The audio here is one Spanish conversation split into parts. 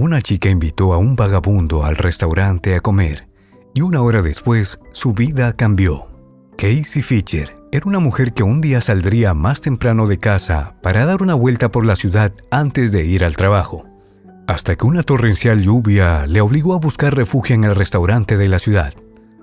Una chica invitó a un vagabundo al restaurante a comer y una hora después su vida cambió. Casey Fisher era una mujer que un día saldría más temprano de casa para dar una vuelta por la ciudad antes de ir al trabajo, hasta que una torrencial lluvia le obligó a buscar refugio en el restaurante de la ciudad.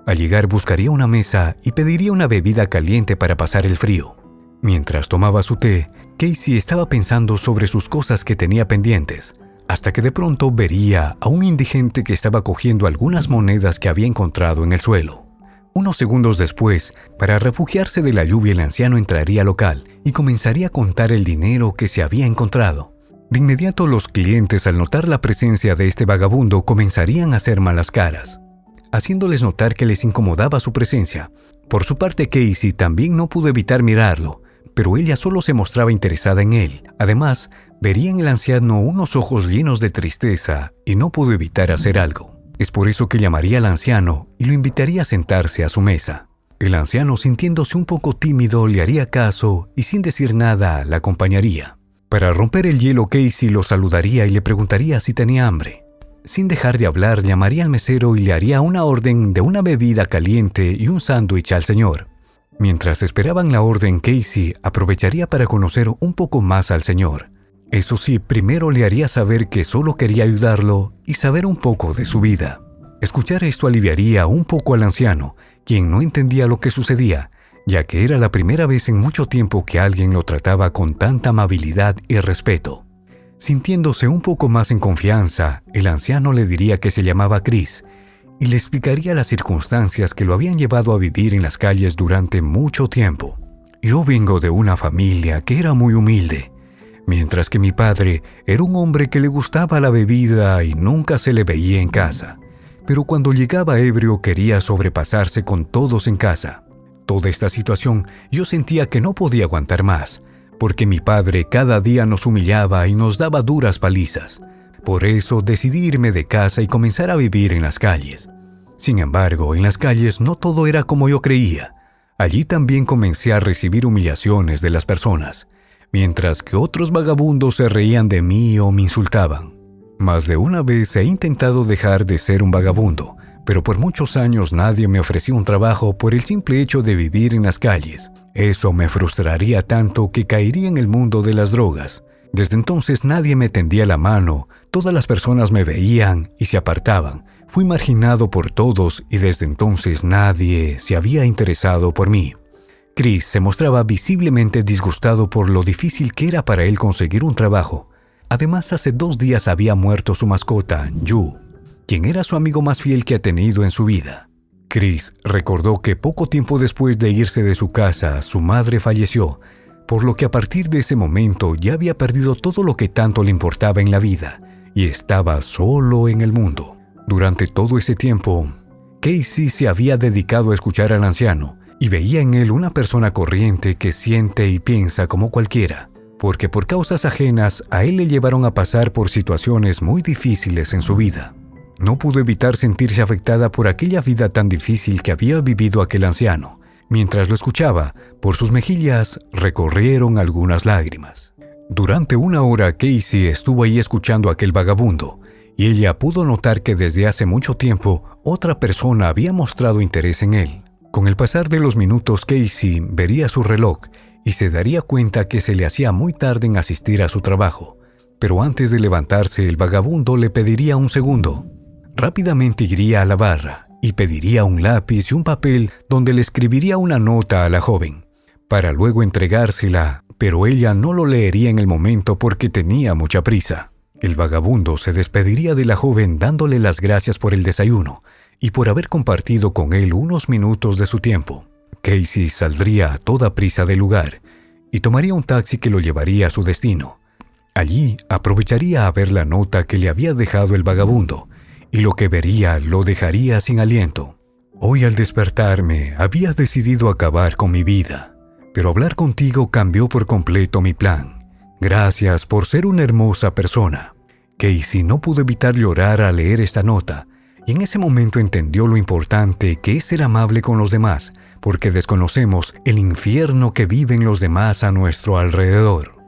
Al llegar buscaría una mesa y pediría una bebida caliente para pasar el frío. Mientras tomaba su té, Casey estaba pensando sobre sus cosas que tenía pendientes, hasta que de pronto vería a un indigente que estaba cogiendo algunas monedas que había encontrado en el suelo. Unos segundos después, para refugiarse de la lluvia, el anciano entraría al local y comenzaría a contar el dinero que se había encontrado. De inmediato los clientes, al notar la presencia de este vagabundo, comenzarían a hacer malas caras, haciéndoles notar que les incomodaba su presencia. Por su parte, Casey también no pudo evitar mirarlo, pero ella solo se mostraba interesada en él. Además, vería en el anciano unos ojos llenos de tristeza y no pudo evitar hacer algo. Es por eso que llamaría al anciano y lo invitaría a sentarse a su mesa. El anciano, sintiéndose un poco tímido, le haría caso y sin decir nada la acompañaría. Para romper el hielo, Casey lo saludaría y le preguntaría si tenía hambre. Sin dejar de hablar, llamaría al mesero y le haría una orden de una bebida caliente y un sándwich al señor. Mientras esperaban la orden, Casey aprovecharía para conocer un poco más al señor. Eso sí, primero le haría saber que solo quería ayudarlo y saber un poco de su vida. Escuchar esto aliviaría un poco al anciano, quien no entendía lo que sucedía, ya que era la primera vez en mucho tiempo que alguien lo trataba con tanta amabilidad y respeto. Sintiéndose un poco más en confianza, el anciano le diría que se llamaba Chris y le explicaría las circunstancias que lo habían llevado a vivir en las calles durante mucho tiempo. Yo vengo de una familia que era muy humilde, mientras que mi padre era un hombre que le gustaba la bebida y nunca se le veía en casa, pero cuando llegaba ebrio quería sobrepasarse con todos en casa. Toda esta situación yo sentía que no podía aguantar más, porque mi padre cada día nos humillaba y nos daba duras palizas. Por eso decidí irme de casa y comenzar a vivir en las calles. Sin embargo, en las calles no todo era como yo creía. Allí también comencé a recibir humillaciones de las personas, mientras que otros vagabundos se reían de mí o me insultaban. Más de una vez he intentado dejar de ser un vagabundo, pero por muchos años nadie me ofreció un trabajo por el simple hecho de vivir en las calles. Eso me frustraría tanto que caería en el mundo de las drogas. Desde entonces nadie me tendía la mano, todas las personas me veían y se apartaban. Fui marginado por todos y desde entonces nadie se había interesado por mí. Chris se mostraba visiblemente disgustado por lo difícil que era para él conseguir un trabajo. Además, hace 2 días había muerto su mascota, Yu, quien era su amigo más fiel que ha tenido en su vida. Chris recordó que poco tiempo después de irse de su casa, su madre falleció, por lo que a partir de ese momento ya había perdido todo lo que tanto le importaba en la vida y estaba solo en el mundo. Durante todo ese tiempo, Casey se había dedicado a escuchar al anciano y veía en él una persona corriente que siente y piensa como cualquiera, porque por causas ajenas a él le llevaron a pasar por situaciones muy difíciles en su vida. No pudo evitar sentirse afectada por aquella vida tan difícil que había vivido aquel anciano. Mientras lo escuchaba, por sus mejillas recorrieron algunas lágrimas. Durante 1 hora, Casey estuvo ahí escuchando a aquel vagabundo, y ella pudo notar que desde hace mucho tiempo otra persona había mostrado interés en él. Con el pasar de los minutos, Casey vería su reloj y se daría cuenta que se le hacía muy tarde en asistir a su trabajo. Pero antes de levantarse, el vagabundo le pediría un segundo. Rápidamente iría a la barra y pediría un lápiz y un papel donde le escribiría una nota a la joven, para luego entregársela, pero ella no lo leería en el momento porque tenía mucha prisa. El vagabundo se despediría de la joven dándole las gracias por el desayuno y por haber compartido con él unos minutos de su tiempo. Casey saldría a toda prisa del lugar y tomaría un taxi que lo llevaría a su destino. Allí aprovecharía a ver la nota que le había dejado el vagabundo, y lo que vería lo dejaría sin aliento. Hoy al despertarme había decidido acabar con mi vida, pero hablar contigo cambió por completo mi plan. Gracias por ser una hermosa persona. Casey no pudo evitar llorar al leer esta nota, y en ese momento entendió lo importante que es ser amable con los demás, porque desconocemos el infierno que viven los demás a nuestro alrededor.